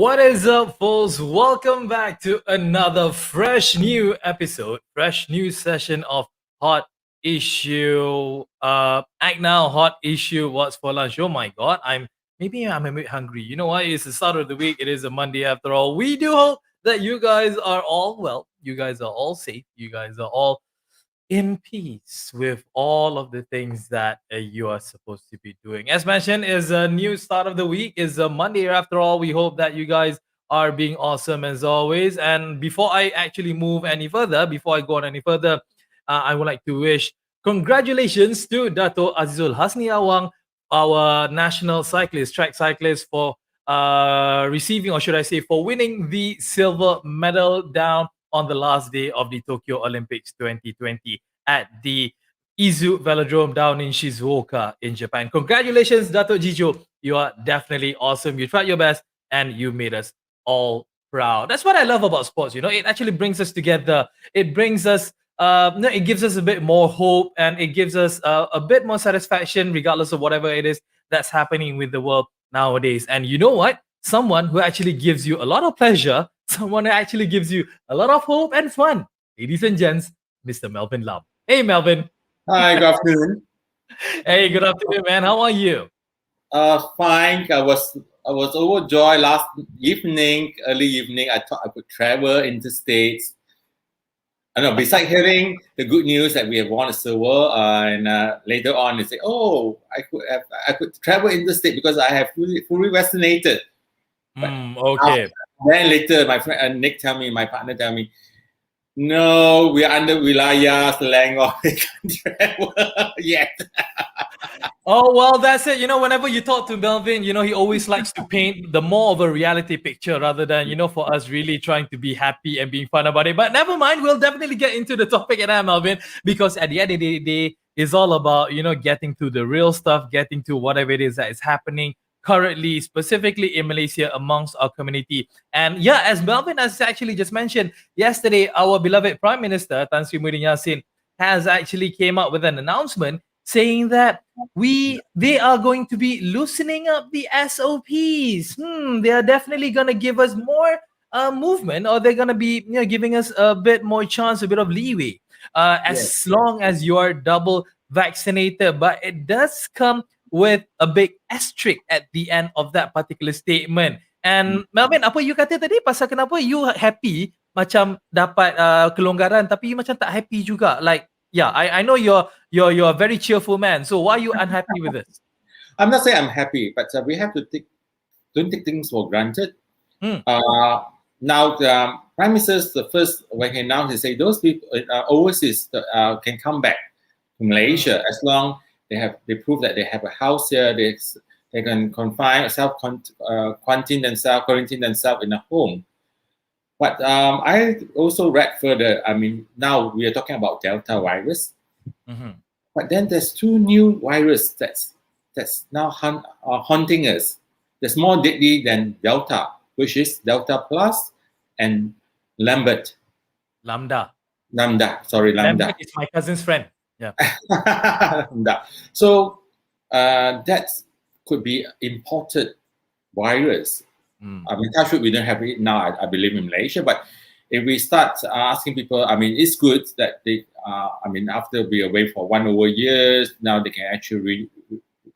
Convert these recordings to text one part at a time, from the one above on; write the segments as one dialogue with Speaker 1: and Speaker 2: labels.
Speaker 1: What is up, folks? Welcome back to another fresh new episode, fresh new session of Hot Issue. Act Now, Hot Issue. What's for lunch? Oh my God, I'm a bit hungry. You know what? It's the start of the week. It is a Monday after all. We do hope that you guys are all well. You guys are all safe. You guys are all in peace with all of the things that you are supposed to be doing. As mentioned, is a new start of the week, is a Monday after all. We hope that you guys are being awesome as always. And before I actually move any further, before I go on any further, I would like to wish congratulations to Dato Azizul Hasni Awang, our national cyclist, track cyclist, for receiving, or should I say, for winning the silver medal down on the last day of the Tokyo Olympics 2020 at the Izu Velodrome down in Shizuoka in Japan. Congratulations, Dato Jijo. You are definitely awesome. You tried your best and you made us all proud. That's what I love about sports. It actually brings us together. It brings us, it gives us a bit more hope, and it gives us a bit more satisfaction, regardless of whatever it is that's happening with the world nowadays. And you know what? Someone who actually gives you a lot of pleasure, someone who actually gives you a lot of hope and fun. Ladies and gents, Mr. Melvin Lam. Hey, Melvin.
Speaker 2: Hi, good afternoon.
Speaker 1: Hey, good afternoon, man. How are you?
Speaker 2: Fine. I was overjoyed last evening, early evening. I thought I could travel interstate. I know. Besides hearing the good news that we have won a silver, and later on they say, "Oh, I could travel interstate because I have fully vaccinated."
Speaker 1: Okay.
Speaker 2: Then later, my friend my partner tell me, no, we are under Wilayah Selangor. We can't travel yet.
Speaker 1: Oh, well, that's it. Whenever you talk to Melvin, he always likes to paint the more of a reality picture rather than, for us really trying to be happy and being fun about it. But never mind, we'll definitely get into the topic at hand, Melvin, because at the end of the day, it's all about, getting to the real stuff, getting to whatever it is that is happening currently, specifically in Malaysia, amongst our community. And yeah, as Melvin has actually just mentioned, yesterday, our beloved Prime Minister, Tan Sri Muhyiddin Yassin, has actually came out with an announcement saying that they are going to be loosening up the SOPs. They are definitely going to give us more movement, or they're going to be giving us a bit more chance, a bit of leeway, as long as you are double vaccinated. But it does come with a big asterisk at the end of that particular statement. And Melvin, apa you kata tadi pasal kenapa you happy macam dapat kelonggaran tapi you macam tak happy juga? Like, yeah, I know you're a very cheerful man. So why are you unhappy with this?
Speaker 2: I'm not saying I'm happy, but we have to don't take things for granted. Now the Prime Minister's the first when he announced, he said those people overseas can come back to Malaysia as long they prove that they have a house here. They can quarantine themselves in a home. But I also read further. I mean, now we are talking about Delta virus, but then there's two new viruses that's now haunting us. That's more deadly than Delta, which is Delta Plus and Lambda.
Speaker 1: Lambda.
Speaker 2: Lambda
Speaker 1: is my cousin's friend. Yeah.
Speaker 2: So that could be imported virus. I mean, touch wood, we don't have it now, I believe, in Malaysia. But if we start asking people, I mean, it's good that they, after we away for 1 over years, now they can actually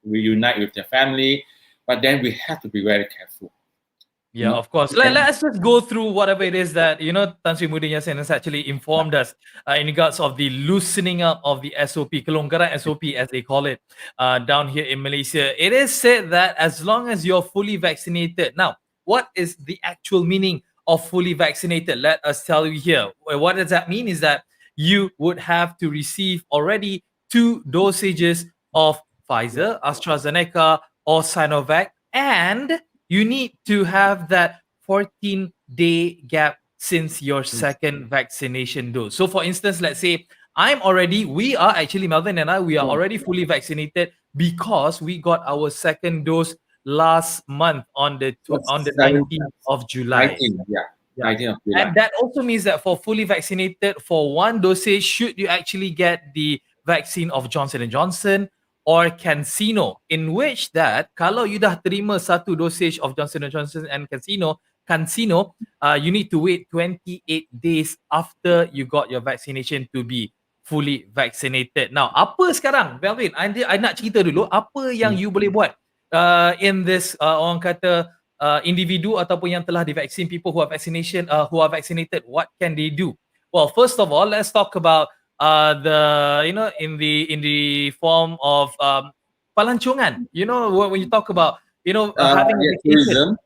Speaker 2: reunite with their family. But then we have to be very careful.
Speaker 1: Yeah, of course. Let's just go through whatever it is that, Tan Sri Muhyiddin Yassin has actually informed us in regards of the loosening up of the SOP, kelonggaran SOP as they call it, down here in Malaysia. It is said that as long as you're fully vaccinated. Now, what is the actual meaning of fully vaccinated? Let us tell you here. What does that mean is that you would have to receive already 2 dosages of Pfizer, AstraZeneca, or Sinovac, and you need to have that 14-day gap since your second vaccination dose. So for instance, let's say we are actually, Melvin and I, we are already fully vaccinated because we got our second dose last month on the 19th of July.
Speaker 2: 19th of July.
Speaker 1: And that also means that for fully vaccinated, for 1 dosage, should you actually get the vaccine of Johnson & Johnson or CanSino, in which that kalau you dah terima 1 dosage of Johnson & Johnson and CanSino, Cancino, you need to wait 28 days after you got your vaccination to be fully vaccinated. Now, apa sekarang, Melvin? I nak cerita dulu, apa yang you boleh buat in this orang kata individu ataupun yang telah divaksin, people who are vaccinated, what can they do? Well, first of all, let's talk about the in the form of pelancongan. When you talk about having a vacation.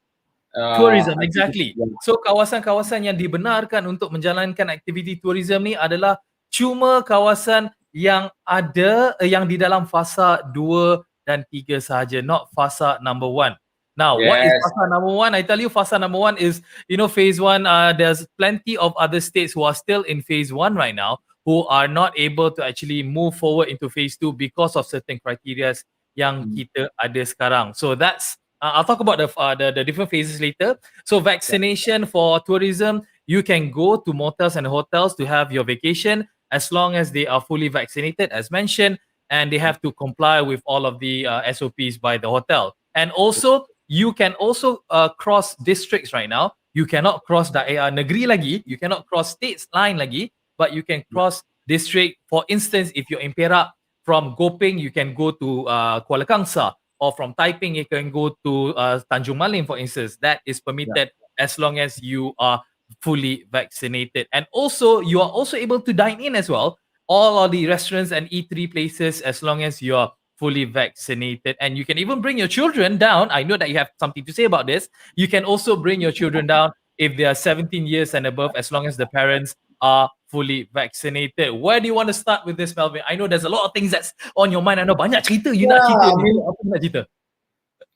Speaker 1: Tourism, exactly. So kawasan-kawasan yang dibenarkan untuk menjalankan aktiviti tourism ni adalah cuma kawasan yang ada yang di dalam fasa 2 dan 3 sahaja, not fasa number 1. Now, what is fasa number 1? I tell you, fasa number 1 is, phase 1. There's plenty of other states who are still in phase 1 right now, who are not able to actually move forward into phase 2 because of certain criteria yang kita ada sekarang. So that's I'll talk about the different phases later. So vaccination for tourism, you can go to motels and hotels to have your vacation as long as they are fully vaccinated, as mentioned, and they have to comply with all of the SOPs by the hotel. And also, you can also cross districts right now. You cannot cross daerah negeri lagi. You cannot cross states line lagi, but you can cross district. For instance, if you're in Perak, from Gopeng, you can go to Kuala Kangsar. Or from Taiping, you can go to Tanjung Malim, for instance. That is permitted as long as you are fully vaccinated. And also, you are also able to dine in as well. All of the restaurants and eatery places, as long as you are fully vaccinated. And you can even bring your children down. I know that you have something to say about this. You can also bring your children down if they are 17 years and above, as long as the parents are fully vaccinated. Where do you want to start with this, Melvin? I know there's a lot of things that's on your mind. I know banyak cerita you nak cerita ni. Apa nak cerita?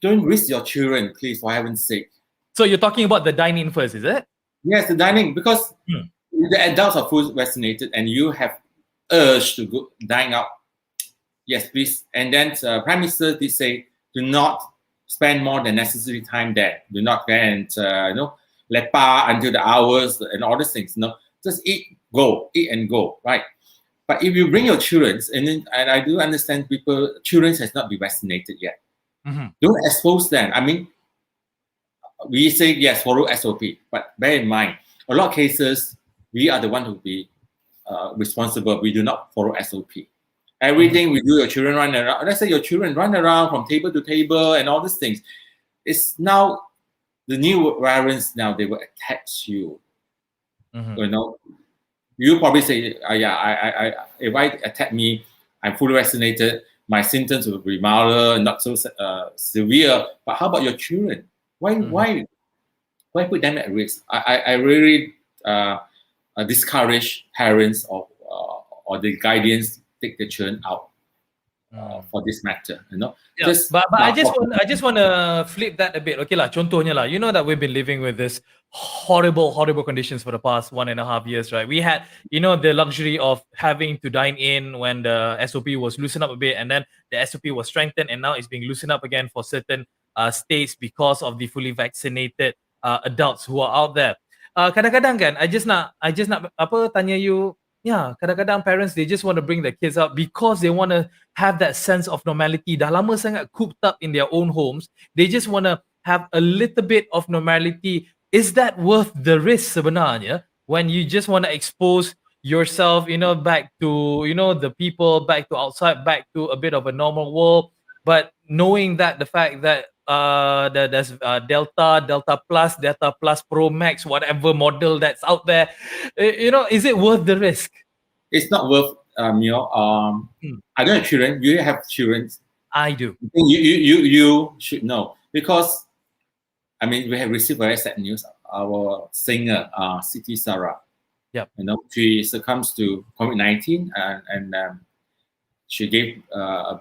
Speaker 2: Don't risk your children, please, for heaven's sake.
Speaker 1: So you're talking about the dining first, is it?
Speaker 2: Yes, the dining, because the adults are fully vaccinated and you have urge to go dine out. Yes, please. And then Prime Minister did say, do not spend more than necessary time there. Do not go and lepa until the hours and all these things. No, just eat and go, right? But if you bring your children, and I do understand children has not been vaccinated yet. Don't expose them. I mean, we say yes, follow SOP, but bear in mind, a lot of cases we are the one who be responsible. We do not follow SOP. Everything we do, your children run around. Let's say your children run around from table to table and all these things. It's now the new variants. Now they will attack you. You probably say, if I attack me, I'm fully vaccinated. My symptoms will be milder, not so severe. But how about your children? Why put them at risk? I really discourage parents or the guardians take the children out for this matter.
Speaker 1: Yeah, but I just want to flip that a bit. Okay lah, contohnya lah, you know that we've been living with this horrible conditions for the past 1.5 years, right? We had, the luxury of having to dine in when the SOP was loosened up a bit, and then the SOP was strengthened, and now it's being loosened up again for certain states because of the fully vaccinated adults who are out there. Kadang-kadang kan, I just nak tanya you. Yeah, kadang-kadang parents, they just want to bring their kids out because they want to have that sense of normality. Dah lama sangat cooped up in their own homes. They just want to have a little bit of normality. Is that worth the risk sebenarnya? When you just want to expose yourself, back to, the people, back to outside, back to a bit of a normal world. But knowing that the fact that there's Delta Plus Pro Max, whatever model that's out there, is it worth the risk?
Speaker 2: It's not worth. I don't have children. You have children.
Speaker 1: I do.
Speaker 2: You should know, because we have received very sad news. Our singer, Siti Sarah, she succumbed to COVID-19 and she gave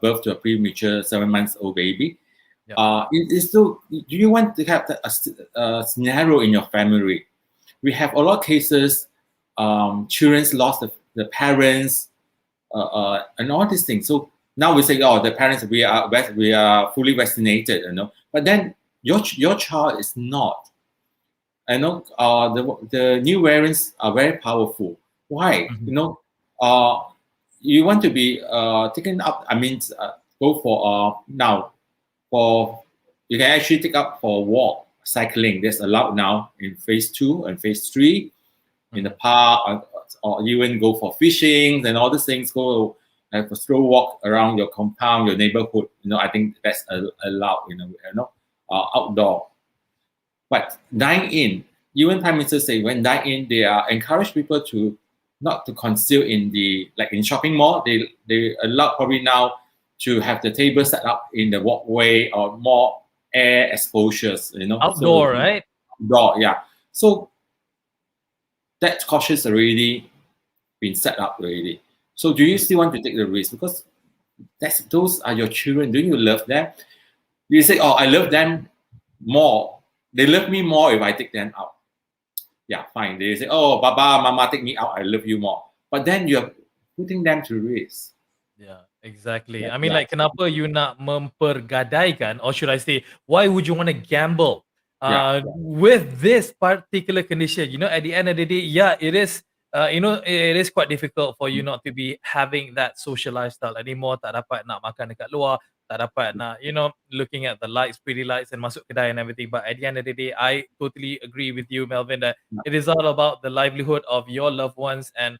Speaker 2: birth to a premature 7-month-old baby. It's still, do you want to have a scenario in your family? We have a lot of cases, children lost the parents, and all these things. So now we say, the parents, we are fully vaccinated, but then your child is not. The new variants are very powerful. Why? You want to be taken up. Go for now. You can actually take up for a walk cycling. That's allowed now in phase 2 and phase 3 in the park, or even go for fishing and all these things. Go have a slow walk around your compound, your neighborhood. I think that's allowed. Outdoor. But dine in, even Prime Minister say when dine in, they are encourage people to not to conceal in in shopping mall. They allow probably now to have the table set up in the walkway or more air exposures.
Speaker 1: Outdoor, right?
Speaker 2: Outdoor, yeah. So that cautious already been set up already. So do you still want to take the risk? Because those are your children. Do you love them? You say, oh, I love them more. They love me more if I take them out. Yeah, fine. They say, oh, Baba, Mama, take me out. I love you more. But then you're putting them to risk.
Speaker 1: Yeah, exactly. I mean, like, kenapa you nak mempergadaikan, or should I say, why would you want to gamble with this particular condition? At the end of the day, it is, it is quite difficult for you not to be having that social lifestyle anymore. Tak dapat nak makan dekat luar, tak dapat nak, looking at the lights, pretty lights, and masuk kedai and everything. But at the end of the day, I totally agree with you, Melvin, that it is all about the livelihood of your loved ones and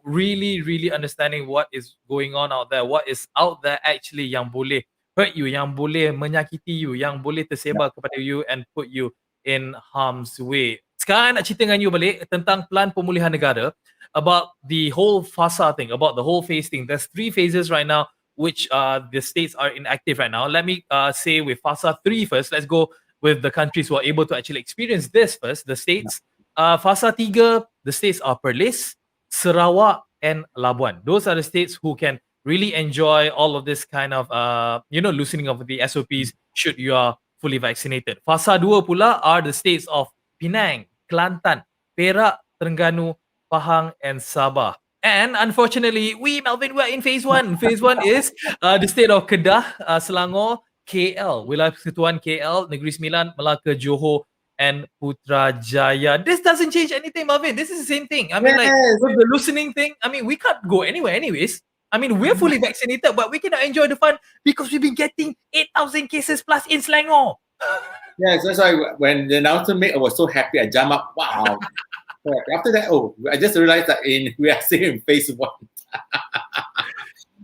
Speaker 1: really understanding what is going on out there, what is out there actually yang boleh hurt you, yang boleh menyakiti you, yang boleh tersebar kepada you and put you in harm's way. Sekarang nak cerita dengan you balik tentang plan pemulihan negara, about the whole fasa thing, about the whole phase thing. There's 3 phases right now which the states are inactive right now. Let me say with fasa 3 first. Let's go with the countries who are able to actually experience this first, the states. Fasa 3, the states are Perlis, Sarawak, and Labuan. Those are the states who can really enjoy all of this kind of, loosening of the SOPs should you are fully vaccinated. Fasa 2 pula are the states of Penang, Kelantan, Perak, Terengganu, Pahang, and Sabah. And unfortunately, Melvin, we're in phase 1. Phase 1 is the state of Kedah, Selangor, KL, Wilayah Persekutuan KL, Negeri Sembilan, Melaka, Johor, and Putrajaya. This doesn't change anything, Marvin. This is the same thing. I mean, like, with the loosening thing, I mean, we can't go anywhere anyways. I mean, we're fully vaccinated, but we cannot enjoy the fun because we've been getting 8,000 cases plus in Selangor.
Speaker 2: Yes, that's why when the announcement made, I was so happy. I jumped up. Wow. After that, I just realized that we are still in phase 1.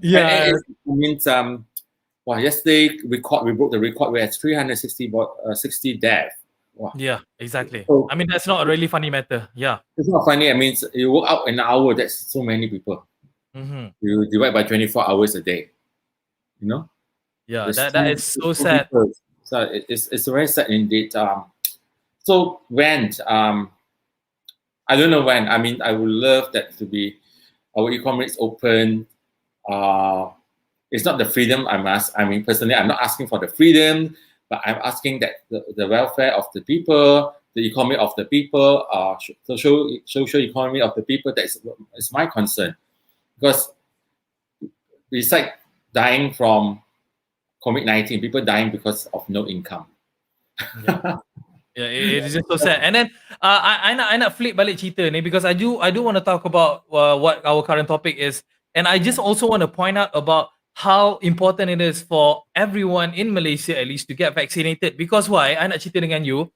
Speaker 1: Yeah.
Speaker 2: It means, yesterday we broke the record. We had 360 deaths. Wow.
Speaker 1: Yeah, exactly. So, I mean, that's not a really funny matter. Yeah.
Speaker 2: It's not funny. I mean, you work out an hour, that's so many people.
Speaker 1: Mm-hmm.
Speaker 2: You divide by 24 hours a day.
Speaker 1: Yeah, that is so sad.
Speaker 2: People. So it's very sad indeed. So when, I don't know when. I mean, I would love that to be our e-commerce open. It's not the freedom I mean, personally, I'm not asking for the freedom, but I'm asking that the welfare of the people, the economy of the people, social economy of the people, is my concern. Because besides dying from COVID-19, people dying because of no income.
Speaker 1: Yeah, it is just so sad. And then I nak flip balik cerita ni because I do want to talk about what our current topic is, and I just also want to point out about how important it is for everyone in Malaysia at least to get vaccinated. Because why? I nak cerita dengan you.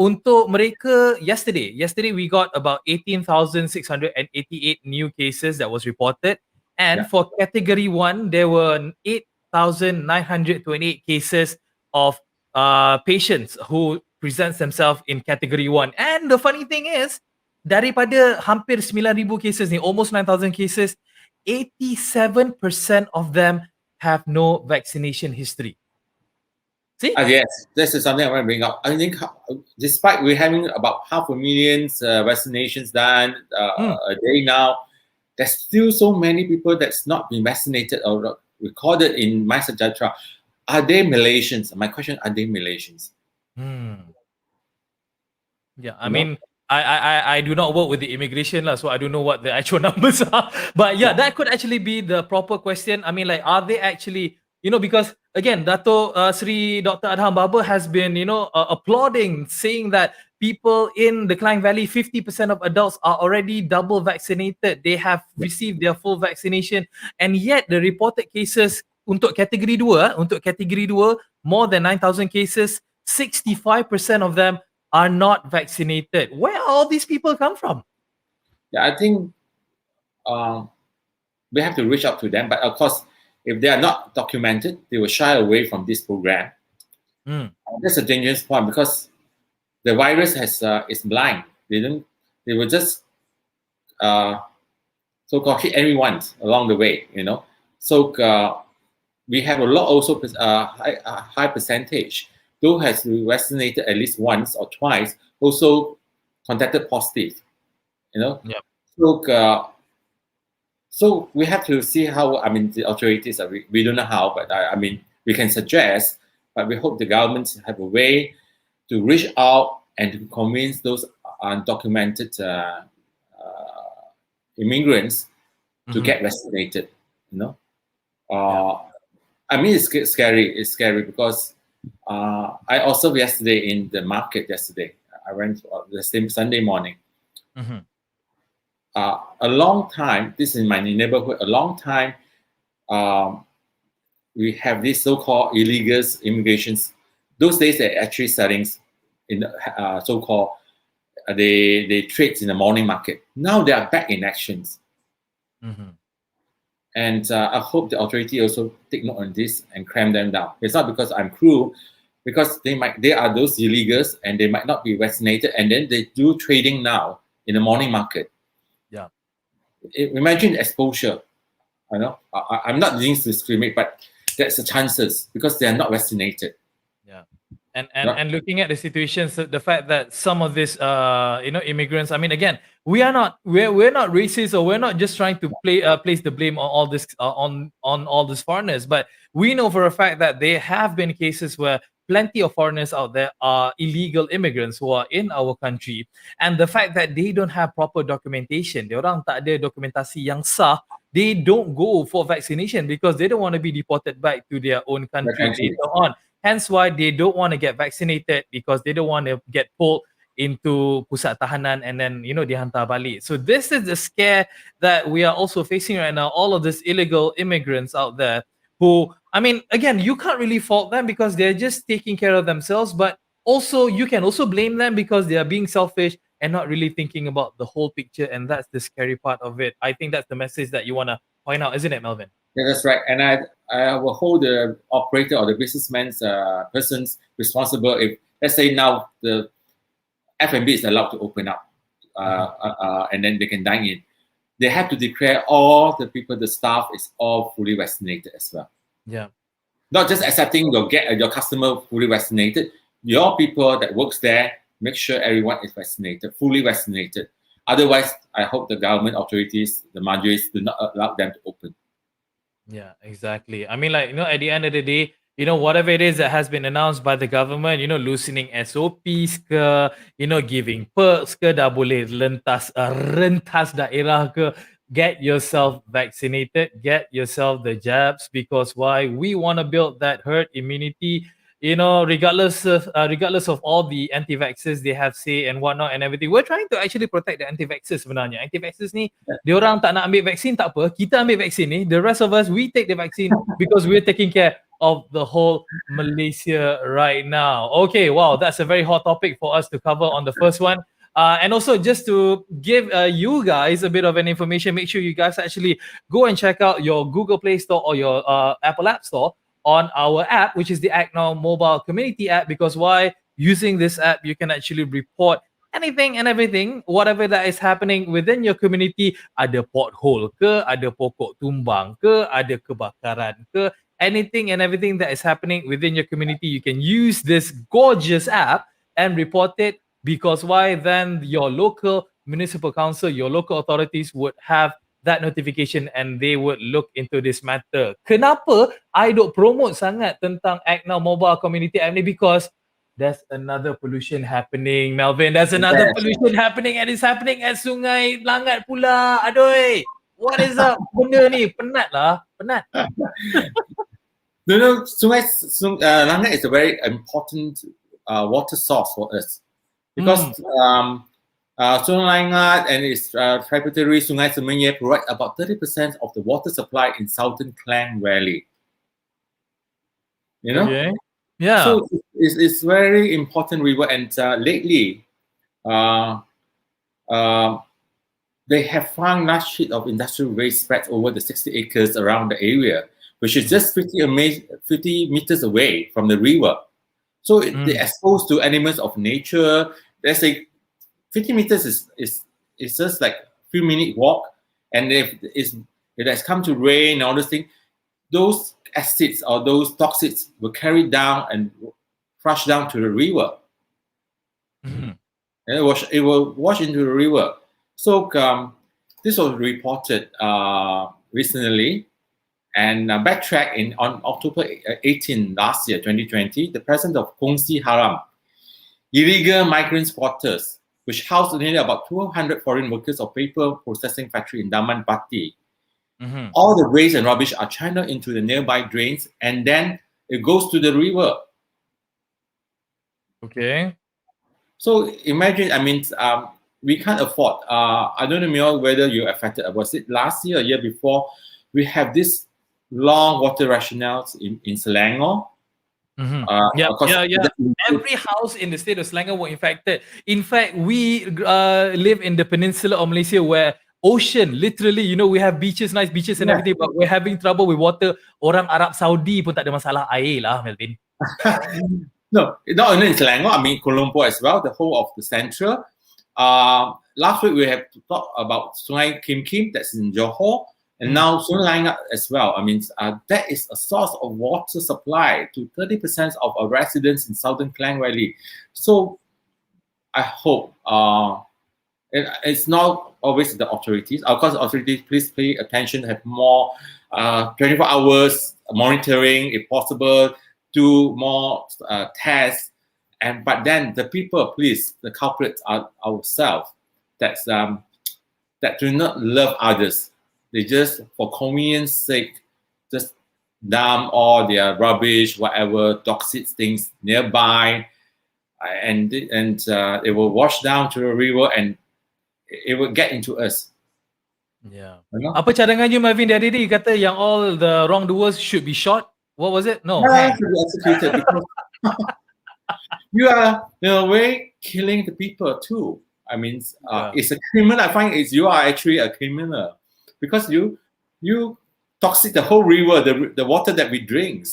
Speaker 1: Untuk mereka, yesterday we got about 18,688 new cases that was reported, and for category 1 there were 8,928 cases of patients who presents themselves in category 1. And the funny thing is, daripada hampir 9,000 cases ni, almost 9,000 cases, 87% of them have no vaccination history. See?
Speaker 2: Yes, this is something I want to bring up. I think despite we're having about 500,000 vaccinations done a day now, there's still so many people that's not been vaccinated or recorded in MySejahtera. Are they Malaysians? My question, are they Malaysians?
Speaker 1: Yeah, I mean, I do not work with the immigration so I don't know what the actual numbers are. But yeah, that could actually be the proper question. I mean, like, are they actually, because again, Dato Sri Dr. Adham Baba has been, applauding, saying that people in the Klang Valley, 50% of adults are already double vaccinated. They have received their full vaccination. And yet the reported cases untuk kategori 2, more than 9,000 cases, 65% of them are not vaccinated. Where all these people come from?
Speaker 2: Yeah, I think we have to reach out to them. But of course, if they are not documented, they will shy away from this program. That's a dangerous point because the virus is blind. They will just so-called hit everyone along the way. So we have a lot also high percentage. Those has vaccinated at least once or twice also contacted positive.
Speaker 1: Yep.
Speaker 2: So we have to see how. I mean, the authorities we don't know how, but I mean we can suggest, but we hope the government have a way to reach out and to convince those undocumented immigrants to get vaccinated. I mean, it's scary. It's scary because I also yesterday in the market yesterday. I went the same Sunday morning. A long time. This is in my neighborhood. A long time. We have these so-called illegal immigrations. Those days they're actually selling in the so-called they trade in the morning market. Now they are back in actions. And I hope the authority also take note on this and cram them down. It's not because I'm cruel, because they are those illegals and they might not be vaccinated, and then they do trading now in the morning market.
Speaker 1: Yeah.
Speaker 2: Imagine exposure. I know I'm not doing to discriminate, but that's the chances because they are not vaccinated.
Speaker 1: Yeah. And looking at the situations, the fact that some of these immigrants, I mean, again, we're not racist, or we're not just trying to place the blame on all this on all these foreigners, but we know for a fact that there have been cases where plenty of foreigners out there are illegal immigrants who are in our country, and the fact that they don't have proper documentation, diorang tak ada dokumentasi yang sah, they don't go for vaccination because they don't want to be deported back to their own country later on. Hence why they don't want to get vaccinated, because they don't want to get pulled into pusat tahanan and then dihantar balik. So this is the scare that we are also facing right now. All of these illegal immigrants out there who, I mean, again, you can't really fault them because they're just taking care of themselves, but also you can also blame them because they are being selfish and not really thinking about the whole picture, and that's the scary part of it. I think that's the message that you want to point out, isn't it, Melvin?
Speaker 2: Yeah, that's right. And I will hold the operator or the businessman's persons responsible if, let's say, now the F&B is allowed to open up and then they can dine in. They have to declare all the people, the staff is all fully vaccinated as well.
Speaker 1: Yeah.
Speaker 2: Not just accepting your customer fully vaccinated. Your people that works there, make sure everyone is vaccinated, fully vaccinated. Otherwise, I hope the government authorities, the Madris, do not allow them to open.
Speaker 1: Yeah, exactly. I mean, like, at the end of the day, whatever it is that has been announced by the government, loosening SOPs ke, giving perks ke, dah boleh rentas daerah ke, get yourself vaccinated, get yourself the jabs, because why? We want to build that herd immunity, regardless of all the anti-vaxxers they have say and whatnot and everything. We're trying to actually protect the anti-vaxxers sebenarnya. Anti-vaxxers ni, diorang tak nak ambil vaksin, tak apa. Kita ambil vaksin ni. The rest of us, we take the vaccine because we're taking care of the whole Malaysia right now. Okay, wow, that's a very hot topic for us to cover on the first one. And also, just to give you guys a bit of an information, make sure you guys actually go and check out your Google Play Store or your Apple App Store on our app, which is the Act Now mobile community app, because why? Using this app, you can actually report anything and everything, whatever that is happening within your community. Ada pothole ke, ada pokok tumbang ke, ada kebakaran ke, anything and everything that is happening within your community, you can use this gorgeous app and report it, because why? Then your local municipal council, your local authorities would have that notification and they would look into this matter. Kenapa I duk promote sangat tentang Act Now mobile community app ni? Because there's another pollution happening, Melvin. There's another pollution happening, and it's happening at Sungai Langat pula. Aduh, what is up? Benda ni penat lah, penat.
Speaker 2: No, Sungai Langat is a very important water source for us because Sungai Langat and its tributary Sungai Semenyih provide about 30% of the water supply in southern Klang Valley.
Speaker 1: Okay. Yeah.
Speaker 2: So it's very important river, and lately, uh, uh, they have found large sheet of industrial waste spread over the 60 acres around the area, which is just 50 meters away from the river. So they're exposed to elements of nature. Let's say 50 meters is just like a few minute walk, and if it has come to rain and all those things, those acids or those toxics will carry down and flush down to the river. And it will wash into the river. So this was reported recently, and backtrack on October 18 last year, 2020, the president of Kongsi Haram, illegal migrant squatters, which housed nearly about 200 foreign workers of paper processing factory in Daman, Pati. All the waste and rubbish are channeled into the nearby drains, and then it goes to the river.
Speaker 1: Okay.
Speaker 2: So imagine, I mean, we can't afford. I don't know whether you're affected. Was it last year or year before? We have this long water rationales in Selangor.
Speaker 1: Yeah. Every house in the state of Selangor were infected. In fact, we live in the peninsula of Malaysia where ocean, literally, you know, we have beaches, nice beaches and everything, but we're having trouble with water. Orang Arab Saudi pun tak ada masalah air lah, Melvin.
Speaker 2: No, not only in Selangor, I mean Kuala Lumpur as well, the whole of the central. Last week we have to talk about Sungai Kim Kim, that's in Johor, and now Sungai Langat as well. I mean, that is a source of water supply to 30% of our residents in southern Klang Valley. So I hope it's not always the authorities. Of course, authorities, please pay attention, have more 24 hours monitoring if possible, do more tests, but then the people, please, the culprits are ourselves that do not love others. They just, for convenience sake, just dump all their rubbish, whatever toxic things nearby, and it will wash down to the river and it will get into us.
Speaker 1: Yeah. Apa cadangan you, Marvin, the other day? You kata yang all the wrongdoers should be shot. What was it? No.
Speaker 2: Should be executed because you are, in a way, killing the people too. I mean, it's a criminal. I find you are actually a criminal because you toxic the whole river, the water that we drink.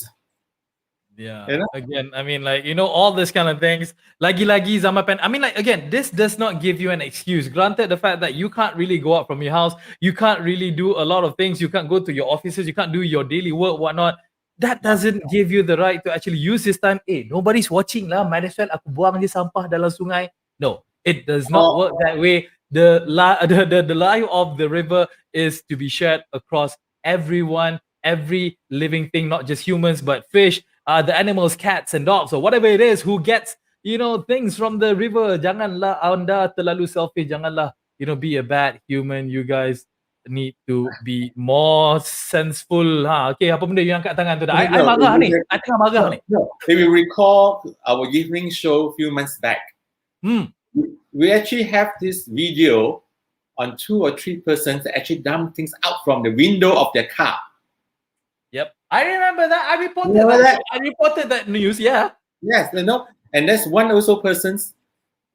Speaker 1: Yeah. You know? Again, I mean, like, you know, all this kind of things. Lagi-lagi zaman I mean, like, again, this does not give you an excuse. Granted, the fact that you can't really go out from your house, you can't really do a lot of things, you can't go to your offices, you can't do your daily work, whatnot. That doesn't give you the right to actually use this time. Nobody's watching lah. Might as well aku buang je sampah dalam sungai. No, it does not work that way. The life of the river is to be shared across everyone, every living thing, not just humans, but fish, the animals, cats and dogs, or whatever it is, who gets, you know, things from the river. Janganlah anda terlalu selfish. Janganlah, you know, be a bad human. You guys need to be more senseful. Okay, apa benda you angkat tangan tu dah? I marah ni. I tengah marah ni.
Speaker 2: If you recall our evening show a few months back, we actually have this video on 2 or 3 persons that actually dump things out from the window of their car.
Speaker 1: Yep, I remember that. I reported that. I reported that news. Yeah.
Speaker 2: Yes, you know, and there's one also persons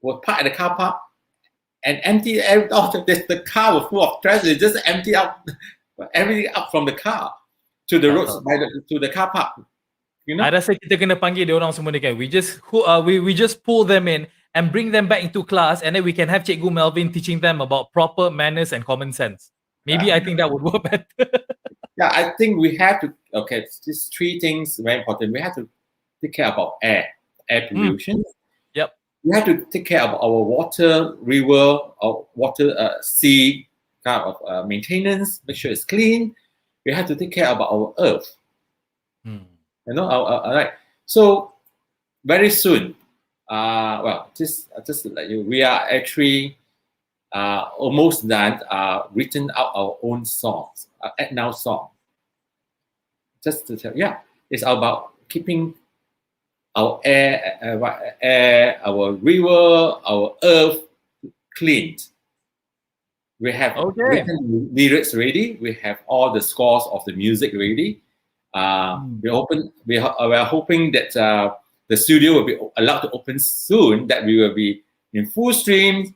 Speaker 2: were parked at the car park and empty out. The car was full of trash. They just empty out everything up from the car to the roads to the car park. You know.
Speaker 1: I rasa kita kena panggil dia orang semua ni kan. We just pull them in and bring them back into class, and then we can have Cikgu Melvin teaching them about proper manners and common sense. Maybe I think that would work better.
Speaker 2: Yeah, I think we have to. Okay, these 3 things very important. We have to take care about air pollution.
Speaker 1: Yep.
Speaker 2: We have to take care of our water, river, or water, sea kind of maintenance. Make sure it's clean. We have to take care about our earth. You know, right. So very soon, just like you, we are actually almost done. Written out our own songs, now song. Just to tell, it's about keeping our air, our river, our earth cleaned. We have written lyrics ready. We have all the scores of the music ready. We are hoping that the studio will be allowed to open soon, that we will be in full stream.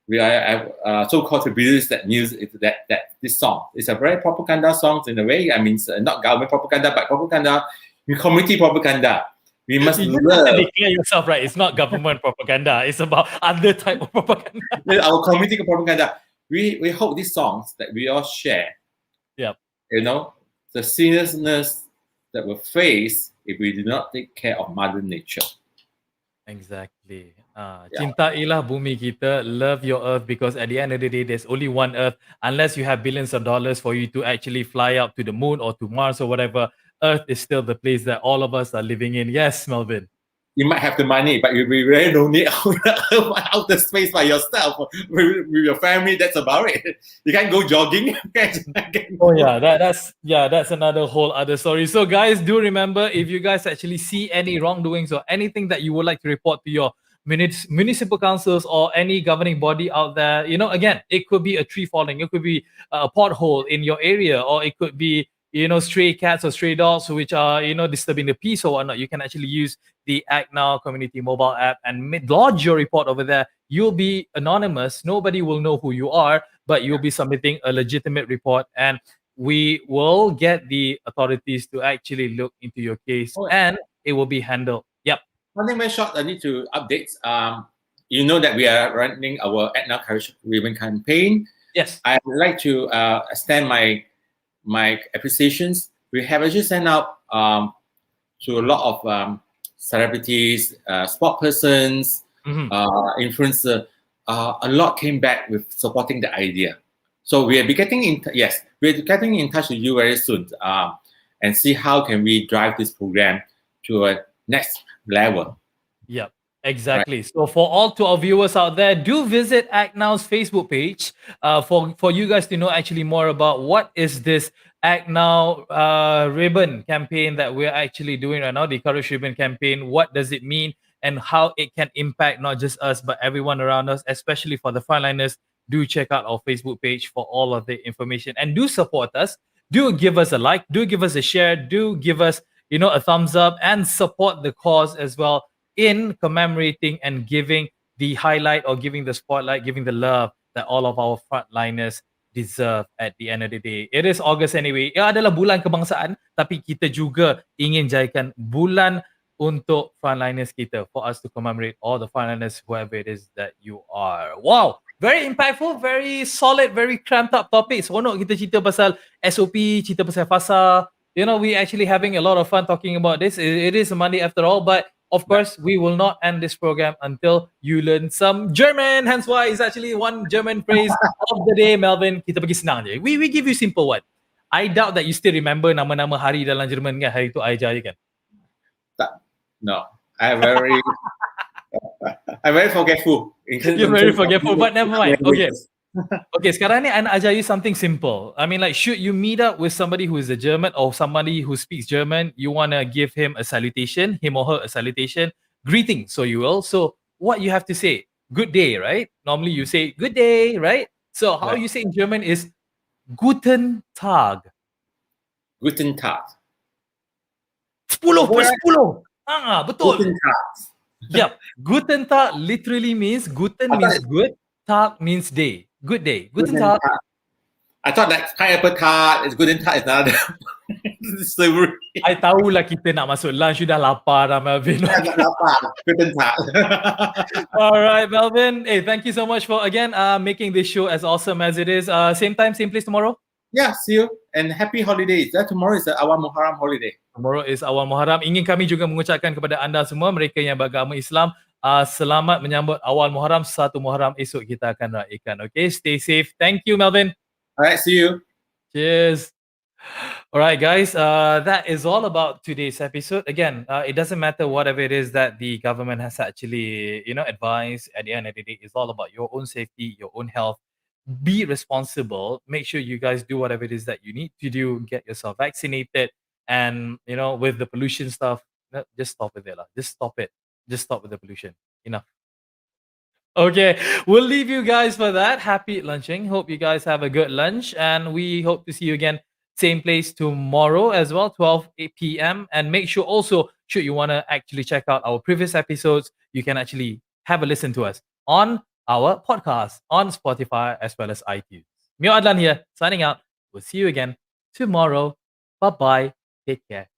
Speaker 2: We are so-called to release that news, that this song. It's a very propaganda song in a way. I mean, it's not government propaganda, but propaganda, community propaganda. We must
Speaker 1: You
Speaker 2: love.
Speaker 1: have to declare yourself, right? It's not government propaganda. It's about other type of propaganda.
Speaker 2: Our community propaganda. We hope these songs that we all share.
Speaker 1: Yep.
Speaker 2: The seriousness that we'll face if we do not take care of Mother Nature.
Speaker 1: Exactly. Cintailah bumi kita, love your earth, because at the end of the day, there's only one earth. Unless you have billions of dollars for you to actually fly up to the moon or to Mars or whatever, earth is still the place that all of us are living in. Yes, Melvin.
Speaker 2: You might have the money, but you'll be very lonely out the space by yourself with your family. That's about it. You can't go jogging.
Speaker 1: Oh yeah, that's another whole other story. So guys, do remember, if you guys actually see any wrongdoings or anything that you would like to report to your municipal councils or any governing body out there, again, it could be a tree falling, it could be a pothole in your area, or it could be stray cats or stray dogs which are disturbing the peace or whatnot. You can actually use the Act Now community mobile app and lodge your report over there. You'll be anonymous, nobody will know who you are, but you'll be submitting a legitimate report, and we will get the authorities to actually look into your case, and it will be handled. Yep.
Speaker 2: One thing very short, I need to update. You know that we are running our Act Now Courage Ribbon campaign.
Speaker 1: Yes.
Speaker 2: I would like to extend my appreciations. We have actually sent out to a lot of celebrities, sport persons, influencer. A lot came back with supporting the idea. So we'll be getting in touch with you very soon, and see how can we drive this program to a next level.
Speaker 1: Yep. Exactly. Right. So for all to our viewers out there, do visit Act Now's Facebook page for you guys to know actually more about what is this Act Now ribbon campaign that we're actually doing right now, the Courage Ribbon campaign. What does it mean and how it can impact not just us, but everyone around us, especially for the frontliners. Do check out our Facebook page for all of the information, and do support us. Do give us a like, do give us a share, do give us, a thumbs up, and support the cause as well, in commemorating and giving the highlight or giving the spotlight, giving the love that all of our frontliners deserve at the end of the day. It is August anyway. Ia adalah bulan kebangsaan, tapi kita juga ingin jadikan bulan untuk frontliners kita, for us to commemorate all the frontliners, whoever it is that you are. Wow! Very impactful, very solid, very cramped up topic. Seronok kita cerita pasal SOP, cerita pasal FASA. We actually having a lot of fun talking about this. It is a Monday after all, but of course, we will not end this program until you learn some German. Hence why it's actually one German phrase of the day, Melvin. Kita bagi senang je. We give you simple one. I doubt that you still remember nama-nama hari dalam Jerman kan. Hari tu I je kan?
Speaker 2: No. I'm very forgetful.
Speaker 1: You're very forgetful, but never mind. Okay. Okay, sekarang ni I nak ajar you something simple. I mean, like, should you meet up with somebody who is a German or somebody who speaks German, you want to give him a salutation, him or her a salutation, greeting, so you will. So what you have to say, good day, right? Normally you say good day, right? So how you say in German is Guten Tag.
Speaker 2: Guten Tag.
Speaker 1: 10 per 10. Betul.
Speaker 2: Guten Tag.
Speaker 1: Yep. Guten Tag literally means, Guten means good, Tag means day. Good day. Guten Tag.
Speaker 2: I thought that pineapple tart is Guten Tag is another slavery.
Speaker 1: I tahulah kita nak masuk lunch, sudah lapar dah, Melvin.
Speaker 2: Guten Tag.
Speaker 1: All right, Melvin. Hey, thank you so much for again making this show as awesome as it is. Same time, same place tomorrow.
Speaker 2: Yeah, see you and happy holidays. Tomorrow is Awal Muharram holiday.
Speaker 1: Tomorrow is Awal Muharram. Ingin kami juga mengucapkan kepada anda semua, mereka yang beragama Islam, selamat menyambut Awal Muharram. 1 Muharram esok kita akan raikan. Okay, stay safe. Thank you, Melvin.
Speaker 2: All right, see you.
Speaker 1: Cheers. All right, guys, that is all about today's episode. Again, it doesn't matter whatever it is that the government has actually, advised. At the end of the day, it's all about your own safety, your own health. Be responsible. Make sure you guys do whatever it is that you need to do. Get yourself vaccinated. And, with the pollution stuff, just stop it there. Just stop it. Just stop with the pollution. Enough. Okay, we'll leave you guys for that. Happy lunching. Hope you guys have a good lunch. And we hope to see you again same place tomorrow as well, 12 p.m. And make sure also, should you want to actually check out our previous episodes, you can actually have a listen to us on our podcast on Spotify as well as iTunes. Mio Adlan here, signing out. We'll see you again tomorrow. Bye bye. Take care.